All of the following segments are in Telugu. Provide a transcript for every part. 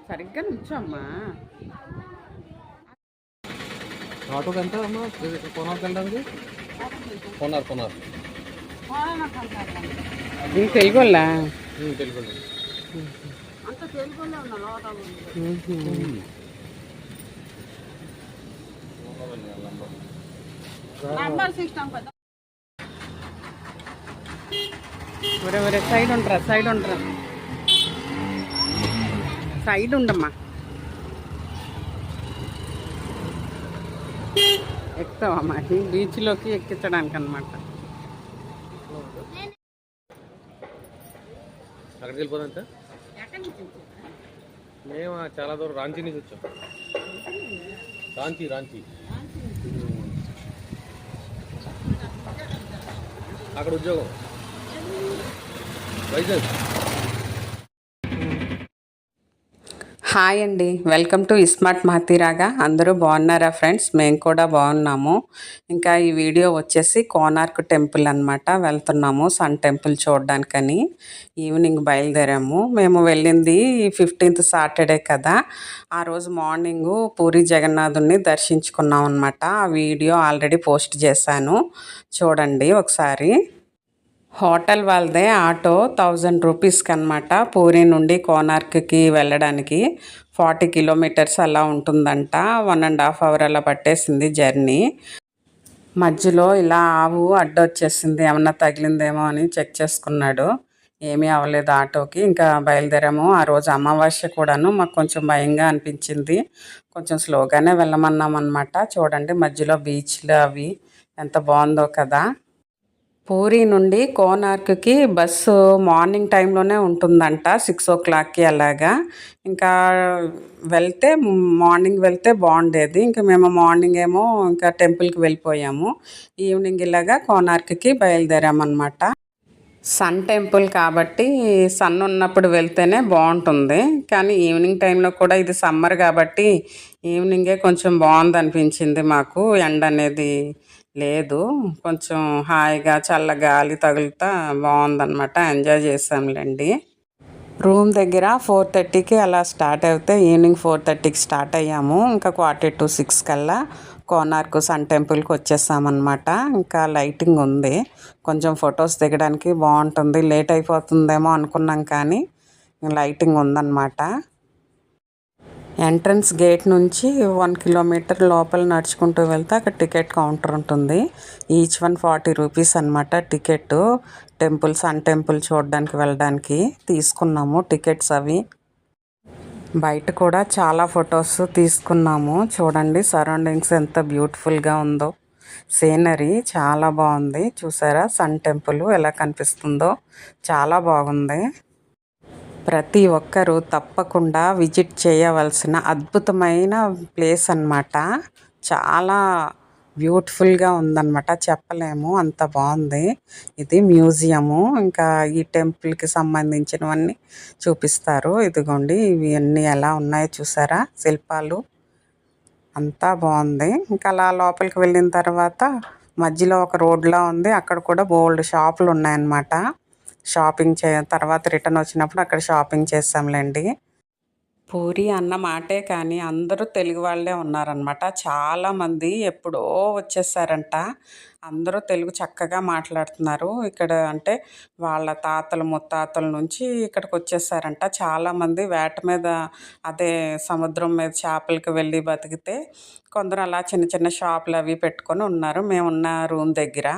సరిగ్గా నుంచోమ్మా. ఆటోకి ఎంత అమ్మా కోనార్కి వెళ్ళడానికి? కొనారు తెలుగు వాళ్ళ తెలుగు సైడ్ ఉండరా, సైడ్ ఉండమ్మా. ఎక్కుతావమ్మా బీచ్లోకి ఎక్కించడానికి అనమాట. అక్కడికి వెళ్ళిపోదంట. మేము చాలా దూరం రాంచీ నుంచి వచ్చాం. రాంచీ అక్కడ ఉద్యోగం వైజాగ్. హాయ్ అండి, వెల్కమ్ టు ఇస్మార్ట్ మహతీరాగా. అందరూ బాగున్నారా ఫ్రెండ్స్? మేము కూడా బాగున్నాము. ఇంకా ఈ వీడియో వచ్చేసి కోనార్క్ టెంపుల్ అనమాట. వెళ్తున్నాము సన్ టెంపుల్ చూడడానికని. ఈవినింగ్ బయలుదేరాము. మేము వెళ్ళింది 15th సాటర్డే కదా. ఆ రోజు మార్నింగు పూరి జగన్నాథుని దర్శించుకున్నాం అనమాట. ఆ వీడియో ఆల్రెడీ పోస్ట్ చేశాను, చూడండి ఒకసారి. హోటల్ వాళ్ళదే ఆటో 1000 రూపీస్కి అనమాట. పూరి నుండి కోనార్క్కి వెళ్ళడానికి 40 కిలోమీటర్స్ అలా ఉంటుందంట. 1.5 అవర్ అలా పట్టేసింది జర్నీ. మధ్యలో ఇలా ఆవు అడ్డొచ్చేసింది, ఏమన్నా తగిలిందేమో అని చెక్ చేసుకున్నాడు. ఏమీ అవ్వలేదు ఆటోకి. ఇంకా బయలుదేరాము. ఆ రోజు అమావాస్య కూడాను, మాకు కొంచెం భయంగా అనిపించింది. కొంచెం స్లోగానే వెళ్ళమన్నాం అనమాట. చూడండి మధ్యలో బీచ్లు అవి ఎంత బాగుందో కదా. పూరి నుండి కోనార్క్కి బస్సు మార్నింగ్ టైంలోనే ఉంటుందంట, 6 o'clockకి అలాగా. ఇంకా మార్నింగ్ వెళ్తే బాగుండేది. ఇంకా మేము మార్నింగ్ ఏమో ఇంకా టెంపుల్కి వెళ్ళిపోయాము. ఈవినింగ్ ఇలాగా కోనార్క్కి బయలుదేరామన్నమాట. సన్ టెంపుల్ కాబట్టి సన్ ఉన్నప్పుడు వెళ్తేనే బాగుంటుంది. కానీ ఈవినింగ్ టైంలో కూడా, ఇది సమ్మర్ కాబట్టి ఈవినింగే కొంచెం బాగుంది అనిపించింది మాకు. ఎండ అనేది లేదు, కొంచెం హాయిగా చల్ల గాలి తగులుతా బాగుందన్నమాట. ఎంజాయ్ చేసాంలేండి. రూమ్ దగ్గర 4:30కి అలా స్టార్ట్ అయితే ఈవినింగ్ 4:30కి స్టార్ట్ అయ్యాము. ఇంకా 5:45 కల్లా కోనార్క్ సన్ టెంపుల్కి వచ్చేసామన్నమాట. ఇంకా లైటింగ్ ఉంది, కొంచెం ఫొటోస్ దిగడానికి బాగుంటుంది. లేట్ అయిపోతుందేమో అనుకున్నాం కానీ లైటింగ్ ఉందన్నమాట. ఎంట్రన్స్ గేట్ నుంచి 1 కిలోమీటర్ లోపల నడుచుకుంటూ వెళ్తే అక్కడ టికెట్ కౌంటర్ ఉంటుంది. ఈచ్ 40 రూపీస్ అనమాట టికెట్. సన్ టెంపుల్ చూడడానికి వెళ్ళడానికి తీసుకున్నాము టికెట్స్ అవి. బయట కూడా చాలా ఫొటోస్ తీసుకున్నాము. చూడండి సరౌండింగ్స్ ఎంత బ్యూటిఫుల్గా ఉందో. సీనరీ చాలా బాగుంది. చూసారా సన్ టెంపుల్ ఎలా కనిపిస్తుందో, చాలా బాగుంది. ప్రతి ఒక్కరూ తప్పకుండా విజిట్ చేయవలసిన అద్భుతమైన ప్లేస్ అన్నమాట. చాలా బ్యూటిఫుల్గా ఉందన్నమాట, చెప్పలేము అంత బాగుంది. ఇది మ్యూజియము. ఇంకా ఈ టెంపుల్కి సంబంధించినవన్నీ చూపిస్తారు. ఇదిగోండి ఇవన్నీ ఎలా ఉన్నాయో చూసారా, శిల్పాలు అంతా బాగుంది. ఇంకా అలా లోపలికి వెళ్ళిన తర్వాత మధ్యలో ఒక రోడ్లా ఉంది. అక్కడ కూడా బోల్డ్ షాపులు ఉన్నాయన్నమాట. షాపింగ్ తర్వాత రిటర్న్ వచ్చినప్పుడు అక్కడ షాపింగ్ చేసాంలేండి. పూరి అన్న మాటే కానీ అందరూ తెలుగు వాళ్ళే ఉన్నారనమాట. చాలామంది ఎప్పుడో వచ్చేసారంట. అందరూ తెలుగు చక్కగా మాట్లాడుతున్నారు. ఇక్కడ అంటే వాళ్ళ తాతలు ముత్తాతల నుంచి ఇక్కడికి వచ్చేసారంట. చాలామంది వేట మీద, అదే సముద్రం మీద చేపలకి వెళ్ళి బతికితే కొందరు అలా చిన్న చిన్న షాపులు అవి పెట్టుకొని ఉన్నారు. మేమున్న రూమ్ దగ్గర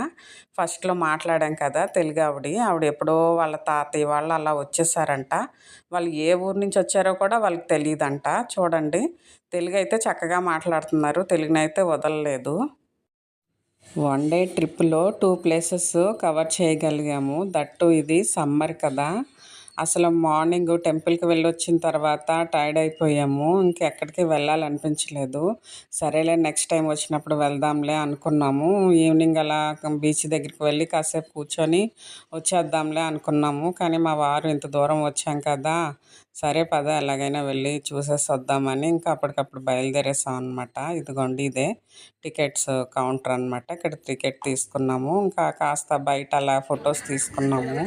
ఫస్ట్లో మాట్లాడాం కదా తెలుగు ఆవిడ ఎప్పుడో వాళ్ళ తాతయ్య వాళ్ళు అలా వచ్చేసారంట. వాళ్ళు ఏ ఊరు నుంచి వచ్చారో కూడా వాళ్ళకి తెలియదంట. చూడండి తెలుగు అయితే చక్కగా మాట్లాడుతున్నారు, తెలుగునైతే వదలలేదు. 1 డే ట్రిప్లో 2 ప్లేసెస్ కవర్ చేయగలిగాము. దట్టు ఇది సమ్మర్ కదా. అసలు మార్నింగ్ టెంపుల్కి వెళ్ళొచ్చిన తర్వాత టైర్డ్ అయిపోయాము. ఇంకెక్కడికి వెళ్ళాలనిపించలేదు. సరేలే నెక్స్ట్ టైం వచ్చినప్పుడు వెళ్దాంలే అనుకున్నాము. ఈవినింగ్ అలా బీచ్ దగ్గరికి వెళ్ళి కాసేపు కూర్చొని వచ్చేద్దాంలే అనుకున్నాము. కానీ మా వారు ఇంత దూరం వచ్చాం కదా, సరే పద ఎలాగైనా వెళ్ళి చూసేసి వద్దామని ఇంకా అప్పటికప్పుడు బయలుదేరేసాం అనమాట. ఇదిగోండి ఇదే టికెట్స్ కౌంటర్ అనమాట. ఇక్కడ టికెట్ తీసుకున్నాము. ఇంకా కాస్త బయట అలా ఫొటోస్ తీసుకున్నాము.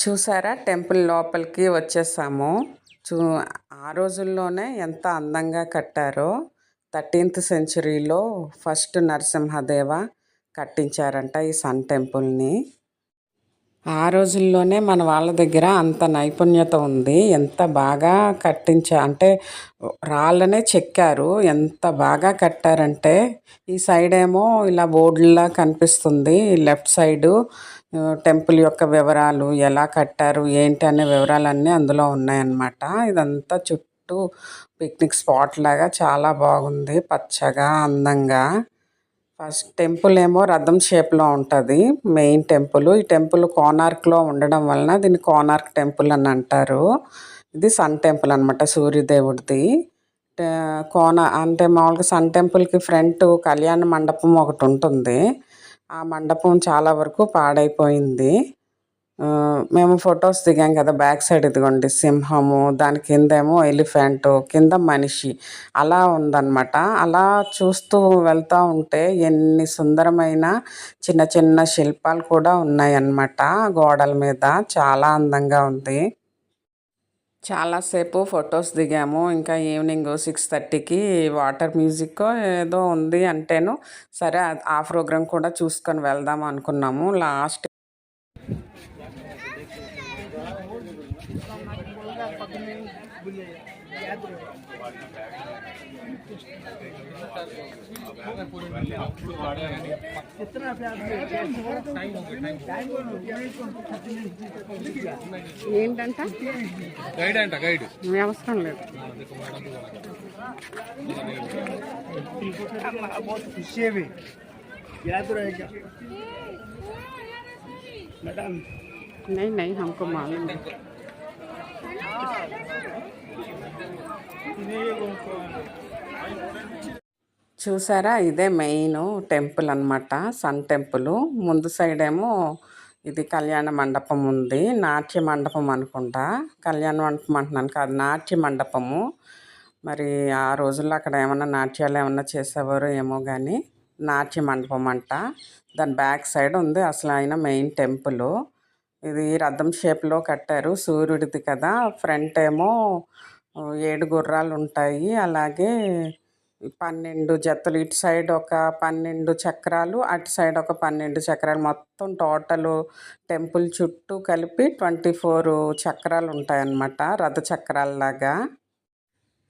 చూసారా, టెంపుల్ లోపలికి వచ్చేసాము. చూ ఆ రోజుల్లోనే ఎంత అందంగా కట్టారో. 13th సెంచరీలో ఫస్ట్ నరసింహదేవ కట్టించారంట ఈ సన్ టెంపుల్ని. ఆ రోజుల్లోనే మన వాళ్ళ దగ్గర అంత నైపుణ్యత ఉంది. ఎంత బాగా అంటే రాళ్ళనే చెక్కారు. ఎంత బాగా కట్టారంటే, ఈ సైడ్ ఏమో ఇలా బోర్డులా కనిపిస్తుంది. లెఫ్ట్ సైడు టెంపుల్ యొక్క వివరాలు, ఎలా కట్టారు ఏంటి అనే వివరాలన్నీ అందులో ఉన్నాయన్నమాట. ఇదంతా చుట్టూ పిక్నిక్ స్పాట్ లాగా చాలా బాగుంది, పచ్చగా అందంగా. ఫస్ట్ టెంపుల్ ఏమో రథం షేప్లో ఉంటుంది మెయిన్ టెంపుల్. ఈ టెంపుల్ కోనార్క్లో ఉండడం వలన దీన్ని కోనార్క్ టెంపుల్ అని అంటారు. ఇది సన్ టెంపుల్ అనమాట, సూర్యదేవుడిది. అంటే మామూలుగా సన్ టెంపుల్కి ఫ్రంట్ కళ్యాణ మండపం ఒకటి ఉంటుంది. ఆ మండపం చాలా వరకు పాడైపోయింది. మేము ఫొటోస్ దిగాం కదా, బ్యాక్ సైడ్ ఇదిగోండి సింహము, దాని కిందేమో ఎలిఫెంట్, కింద మనిషి అలా ఉందన్నమాట. అలా చూస్తూ వెళ్తూ ఉంటే ఎన్ని సుందరమైన చిన్న చిన్న శిల్పాలు కూడా ఉన్నాయన్నమాట గోడల మీద. చాలా అందంగా ఉంది. చాలాసేపు ఫొటోస్ దిగాము. ఇంకా ఈవినింగ్ 6:30కి వాటర్ మ్యూజిక్ ఏదో ఉంది అంటేను సరే ఆ ప్రోగ్రాం కూడా చూసుకొని వెళ్దాం అనుకున్నాము. లాస్ట్ ఏంటంట గైడ్ అంట, గైడ్ అవసరం లేదు. नहीं नहीं हमको मालूम है. చూసారా, ఇదే మెయిన్ టెంపుల్ అన్నమాట, సన్ టెంపుల్. ముందు సైడ్ ఏమో ఇది కళ్యాణ మండపం ఉంది, నాట్య మండపం అనుకుంటా. కళ్యాణ మండపం అంటున్నాను కాదు, నాట్య మండపము. మరి ఆ రోజుల్లో అక్కడ ఏమన్నా నాట్యాలు ఏమన్నా చేసేవారో ఏమో కానీ నాట్య మండపం అంట. దాని బ్యాక్ సైడ్ ఉంది అసలు ఆయన మెయిన్ టెంపుల్. ఇది రథం షేప్లో కట్టారు, సూర్యుడిది కదా. ఫ్రంట్ ఏమో 7 గుర్రాలు ఉంటాయి, అలాగే 12 జతలు, ఇటు సైడ్ ఒక 12 చక్రాలు, అటు సైడ్ ఒక 12 చక్రాలు, మొత్తం టోటల్ టెంపుల్ చుట్టూ కలిపి 24 చక్రాలు ఉంటాయన్నమాట, రథ చక్రాలలాగా.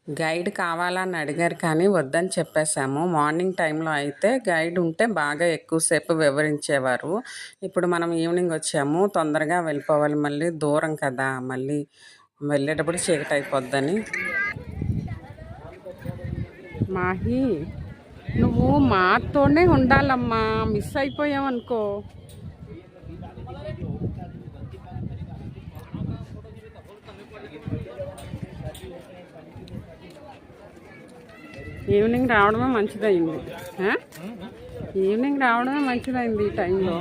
గైడ్ కావాలని అడిగారు కానీ వద్దని చెప్పేశాము. మార్నింగ్ టైంలో అయితే గైడ్ ఉంటే బాగా ఎక్కువసేపు వివరించేవారు. ఇప్పుడు మనం ఈవినింగ్ వచ్చాము, తొందరగా వెళ్ళిపోవాలి, మళ్ళీ దూరం కదా, మళ్ళీ వెళ్ళేటప్పుడు చీకటి అయిపోద్దని. మాహి, నువ్వు మాతోనే ఉండాలమ్మా, మిస్ అయిపోయావనుకో. ఈవినింగ్ రావడమే మంచిదైంది. ఈవినింగ్ రావడమే మంచిదైంది ఈ టైంలో.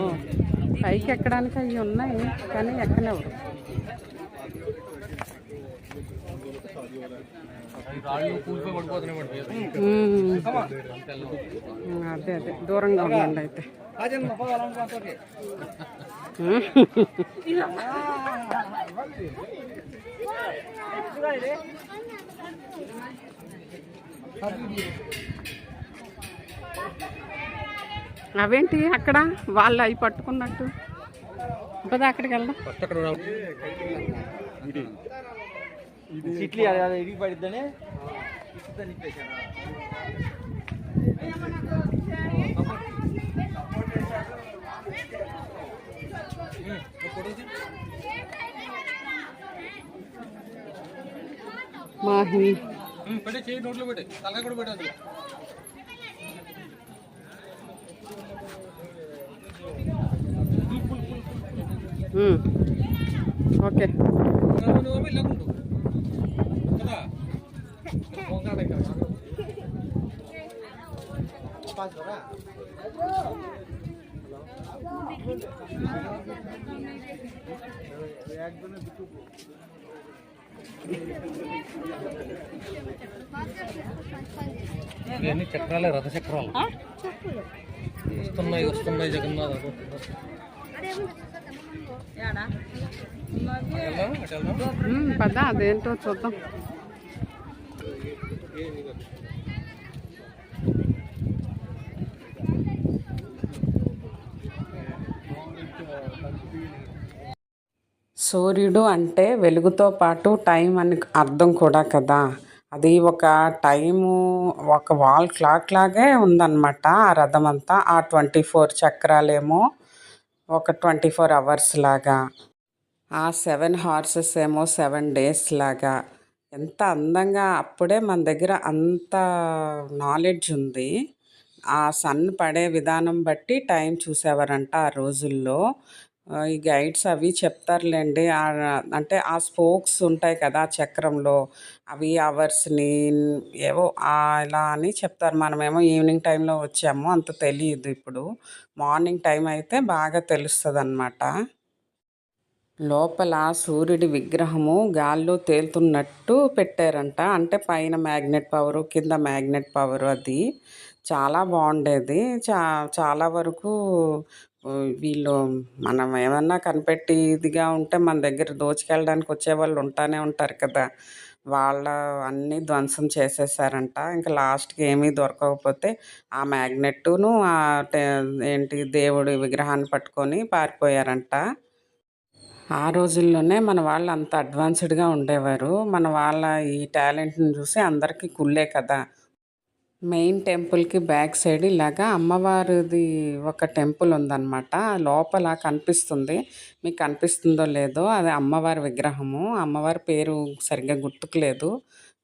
పైకి ఎక్కడానికి అవి ఉన్నాయి కానీ ఎక్కనెవరు. అదే అదే దూరంగా ఉండండి అయితే. అవేంటి అక్కడ వాళ్ళు అవి పట్టుకున్నట్టు? పదా అక్కడికి వెళ్దాం. మాహి నోట్లో పెట్టే తలగా కూడా పెట్టదు. ఓకే ఇవన్నీ చక్రాలే, రథ చక్రాలు వస్తున్నాయి వస్తున్నాయి జగన్నాథ. పద అదేంటో చూద్దాం. సూర్యుడు అంటే వెలుగుతో పాటు టైం అని అర్థం కూడా కదా. అది ఒక టైము, ఒక వాల్ క్లాక్ లాగే ఉందన్నమాట ఆ రథం అంతా. ఆ 24 చక్రాలేమో ఒక 24 అవర్స్ లాగా, ఆ 7 హార్సెస్ ఏమో 7 డేస్ లాగా. ఎంత అందంగా, అప్పుడే మన దగ్గర అంత నాలెడ్జ్ ఉంది. ఆ సన్ పడే విధానం బట్టి టైం చూసేవారంట ఆ రోజుల్లో. ఈ గైడ్స్ అవి చెప్తారులేండి. అంటే ఆ స్పోక్స్ ఉంటాయి కదా చక్రంలో, అవి అవర్స్ని ఏవో ఇలా అని చెప్తారు. మనమేమో ఈవినింగ్ టైంలో వచ్చాము, అంత తెలియదు. ఇప్పుడు మార్నింగ్ టైం అయితే బాగా తెలుస్తుంది అన్నమాట. లోపల సూర్యుడి విగ్రహము గాల్లో తేలుతున్నట్టు పెట్టారంట. అంటే పైన మ్యాగ్నెట్ పవరు, కింద మ్యాగ్నెట్ పవరు. అది చాలా బాగుండేది. చాలా వరకు వీళ్ళు మనం ఏమన్నా కనిపెట్టి ఇదిగా ఉంటే మన దగ్గర దోచుకెళ్ళడానికి వచ్చేవాళ్ళు ఉంటానే ఉంటారు కదా. వాళ్ళ అన్నీ ధ్వంసం చేసేసారంట. ఇంకా లాస్ట్కి ఏమీ దొరకకపోతే ఆ మ్యాగ్నెట్టును ఏంటి దేవుడి విగ్రహాన్ని పట్టుకొని పారిపోయారంట. ఆ రోజుల్లోనే మన వాళ్ళు అంత అడ్వాన్స్డ్గా ఉండేవారు. మన వాళ్ళ ఈ టాలెంట్ని చూసి అందరికీ కుళ్ళే కదా. మెయిన్ టెంపుల్కి బ్యాక్ సైడ్ ఇలాగా అమ్మవారిది ఒక టెంపుల్ ఉందన్నమాట. లోపల కనిపిస్తుంది, మీకు కనిపిస్తుందో లేదో, అది అమ్మవారి విగ్రహము. అమ్మవారి పేరు సరిగ్గా గుర్తుకులేదు,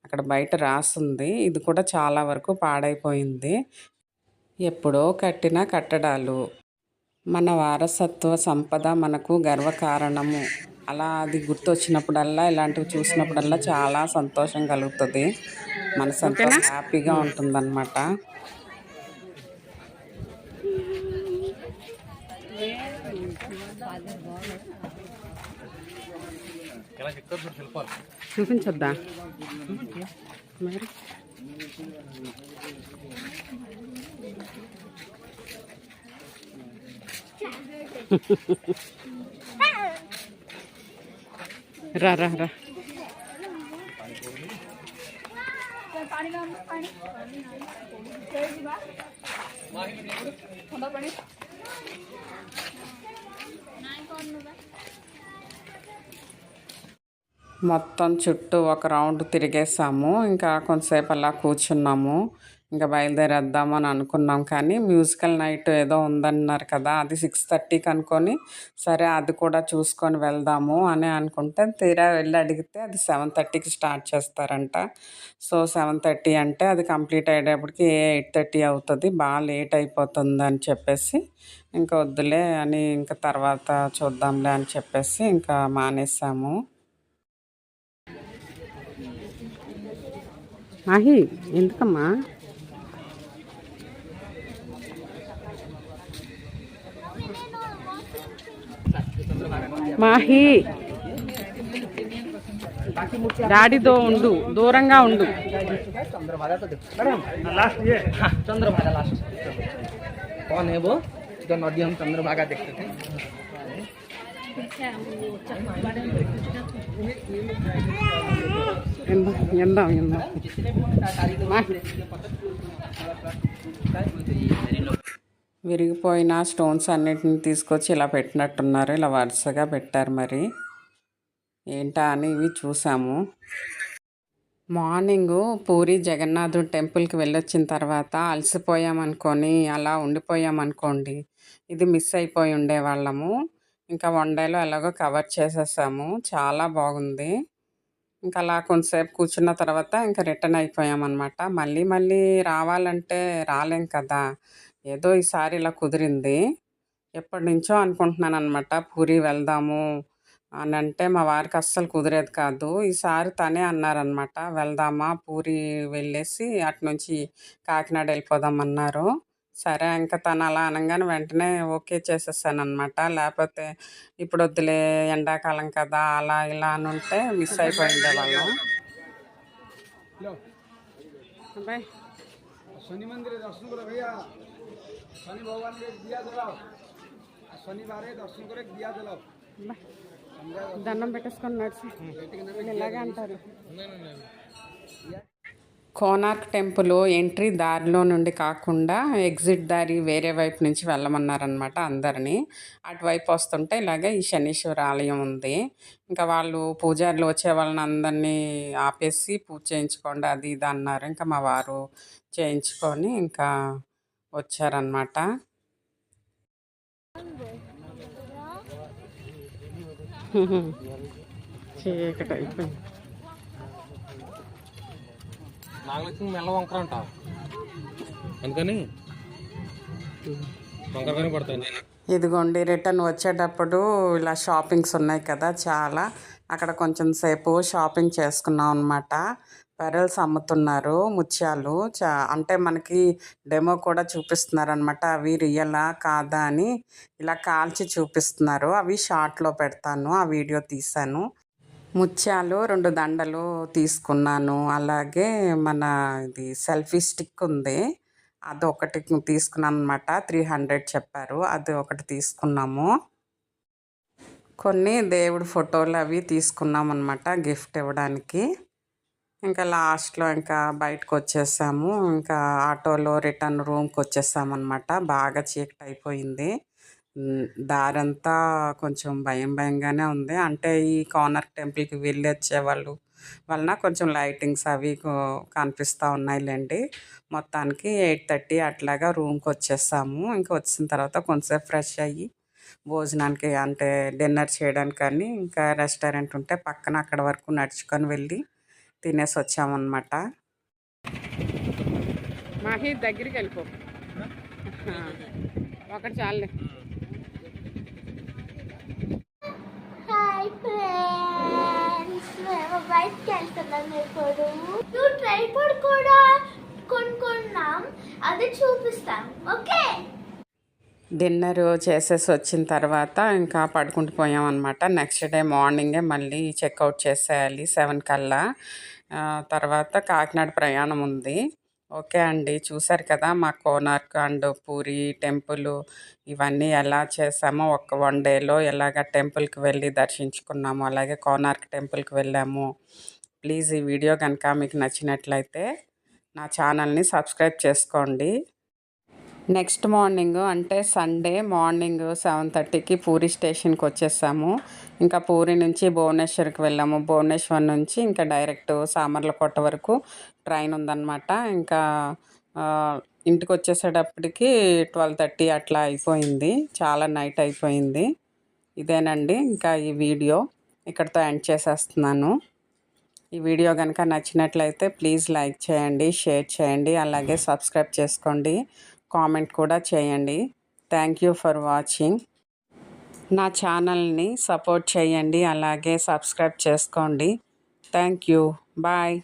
అక్కడ బయట రాస్తుంది. ఇది కూడా చాలా వరకు పాడైపోయింది. ఎప్పుడో కట్టిన కట్టడాలు. మన వారసత్వ సంపద మనకు గర్వకారణము. అలా అది గుర్తొచ్చినప్పుడల్లా, ఇలాంటివి చూసినప్పుడల్లా చాలా సంతోషం కలుగుతుంది. మనసంతా హ్యాపీగా ఉంటుందన్నమాట. చూపించొద్దా మరి? రా రా రా. మొత్తం చుట్టూ ఒక రౌండ్ తిరిగేసాము. ఇంకా కొంతసేపు అలా కూర్చున్నాము. ఇంకా బయలుదేరేద్దాము అని అనుకున్నాం. కానీ మ్యూజికల్ నైట్ ఏదో ఉందన్నారు కదా, అది 6:30కి అనుకొని, సరే అది కూడా చూసుకొని వెళ్దాము అని అనుకుంటే, తీరా వెళ్ళి అడిగితే అది 7:30కి స్టార్ట్ చేస్తారంట. సో 7:30 అంటే అది కంప్లీట్ అయ్యేటప్పటికి 8:30 అవుతుంది. బాగా లేట్ అయిపోతుంది అని చెప్పేసి ఇంకా వద్దులే అని, ఇంకా తర్వాత చూద్దాంలే అని చెప్పేసి ఇంకా మానేసాము. మాహి ఎందుకమ్మా? మాహి డాడీతో ఉండు, దూరంగా ఉండు. चंद्रभागा लास्ट कौन है वो जो नदी हम चंद्रभागा देखते थे? విరిగిపోయిన స్టోన్స్ అన్నిటిని తీసుకొచ్చి ఇలా పెట్టినట్టున్నారు. ఇలా వరుసగా పెట్టారు. మరి ఏంటా అని ఇవి చూసాము. మార్నింగు పూరి జగన్నాథుడు టెంపుల్కి వెళ్ళొచ్చిన తర్వాత అలసిపోయామనుకొని అలా ఉండిపోయామనుకోండి, ఇది మిస్ అయిపోయి ఉండేవాళ్ళము. ఇంకా 1 డేలో ఎలాగో కవర్ చేసేసాము. చాలా బాగుంది. ఇంకా అలా కొంతసేపు కూర్చున్న తర్వాత ఇంకా రిటర్న్ అయిపోయామన్నమాట. మళ్ళీ మళ్ళీ రావాలంటే రాలేం కదా. ఏదో ఈసారి ఇలా కుదిరింది. ఎప్పటి నుంచో అనుకుంటున్నాను అనమాట, పూరి వెళ్దాము అని. అంటే మా వారికి అస్సలు కుదిరేది కాదు. ఈసారి తనే అన్నారనమాట, వెళ్దామా పూరి వెళ్ళేసి అటు నుంచి కాకినాడ వెళ్ళిపోదాం అన్నారు. సరే ఇంకా తను అలా అనగానే వెంటనే ఓకే చేసేసాను అనమాట. లేకపోతే ఇప్పుడు వద్దులే ఎండాకాలం కదా అలా ఇలా అని ఉంటే మిస్ అయిపోయిండే వాళ్ళం. अबे शनि मंदिर दर्शन करो भैया शनि भगवान के दिया जलाओ शनिवार दर्शन करे दिया जलाओ దండం పెట్టేసుకొని నడిచి ఇలాగే అంటారు. కోనార్క్ టెంపుల్ ఎంట్రీ దారిలో నుండి కాకుండా ఎగ్జిట్ దారి వేరే వైపు నుంచి వెళ్ళమన్నారనమాట అందరినీ. అటువైపు వస్తుంటే ఇలాగే ఈ శనీశ్వర ఆలయం ఉంది. ఇంకా వాళ్ళు పూజారులు వచ్చే వాళ్ళని అందరినీ ఆపేసి పూజ చేయించుకోండి అది ఇది అన్నారు. ఇంకా మా వారు చేయించుకొని ఇంకా వచ్చారనమాట. చీకటి అయిపోయింది. నాగలక్ష్మి మెల్ల వంకర అంట అందుకని వంకరగానే పడతాను. ఇదిగోండి రిటర్న్ వచ్చేటప్పుడు ఇలా షాపింగ్స్ ఉన్నాయి కదా చాలా, అక్కడ కొంచెం సేపు షాపింగ్ చేసుకున్నాం అనమాట. పెరల్స్ అమ్ముతున్నారు ముత్యాలు అంటే మనకి డెమో కూడా చూపిస్తున్నారు అనమాట. అవి రియలా కాదా అని ఇలా కాల్చి చూపిస్తున్నారు. అవి షార్ట్లో పెడతాను, ఆ వీడియో తీశాను. ముత్యాలు 2 దండలు తీసుకున్నాను. అలాగే మన ఇది సెల్ఫీ స్టిక్ ఉంది, అది ఒకటి తీసుకున్నాను అనమాట. 300 చెప్పారు, అది ఒకటి తీసుకున్నాము. కొన్ని దేవుడి ఫోటోలు అవి తీసుకున్నాం అనమాట గిఫ్ట్ ఇవ్వడానికి. ఇంకా లాస్ట్లో ఇంకా బయటకు వచ్చేసాము. ఇంకా ఆటోలో రిటర్న్ రూమ్కి వచ్చేసామన్నమాట. బాగా చీకటి అయిపోయింది. దారంతా కొంచెం భయంగానే ఉంది. అంటే ఈ కోనార్క్ టెంపుల్కి వెళ్ళి వచ్చేవాళ్ళు వలన కొంచెం లైటింగ్స్ అవి కనిపిస్తూ ఉన్నాయిలేండి. మొత్తానికి 8:30 అట్లాగా రూమ్కి వచ్చేసాము. ఇంకా వచ్చిన తర్వాత కొంచెంసేపు ఫ్రెష్ అయ్యి భోజనానికి అంటే డిన్నర్ చేయడానికి కానీ ఇంకా రెస్టారెంట్ ఉంటే పక్కన అక్కడ వరకు నడుచుకొని వెళ్ళి తినేసి వచ్చామన్నమాట. మాహి దగ్గరికి వెళ్ళిపో, ఒకటి చాలే. హాయ్ ఫ్రెండ్స్, మేము బయటకి వెళ్తున్నాం. ఇప్పుడు ట్రైపాడ్ కూడా కొనుక్కున్నాం, అది చూపిస్తాం. ఓకే, డిన్నర్ చేసేసి వచ్చిన తర్వాత ఇంకా పడుకుంటూ పోయామన్నమాట. నెక్స్ట్ డే మార్నింగే మళ్ళీ చెక్అవుట్ చేసేయాలి 7 కల్లా. తర్వాత కాకినాడ ప్రయాణం ఉంది. ఓకే అండి, చూసారు కదా మా కోనార్క్ అండ్ పూరి టెంపుల్ ఇవన్నీ ఎలా చేసామో ఒక 1 డేలో ఎలాగ టెంపుల్కి వెళ్ళి దర్శించుకున్నాము, అలాగే కోనార్క్ టెంపుల్కి వెళ్ళాము. ప్లీజ్ ఈ వీడియో కనుక మీకు నచ్చినట్లయితే నా ఛానల్ని సబ్స్క్రైబ్ చేసుకోండి. నెక్స్ట్ మార్నింగ్ అంటే సండే మార్నింగ్ 7:30కి పూరి స్టేషన్కి వచ్చేసాము. ఇంకా పూరి నుంచి భువనేశ్వర్కి వెళ్ళాము. భువనేశ్వర్ నుంచి ఇంకా డైరెక్ట్ సామర్లకోట వరకు ట్రైన్ ఉందన్నమాట. ఇంకా ఇంటికి వచ్చేసేటప్పటికి 12:30 అట్లా అయిపోయింది. చాలా నైట్ అయిపోయింది. ఇదేనండి ఇంకా ఈ వీడియో ఇక్కడితో ఎండ్ చేసేస్తున్నాను. ఈ వీడియో కనుక నచ్చినట్లయితే ప్లీజ్ లైక్ చేయండి, షేర్ చేయండి, అలాగే సబ్స్క్రైబ్ చేసుకోండి, కామెంట్ కూడా చేయండి. Thank you for watching. నా ఛానల్ని సపోర్ట్ చేయండి, అలాగే సబ్స్క్రైబ్ చేసుకోండి. Thank you, bye.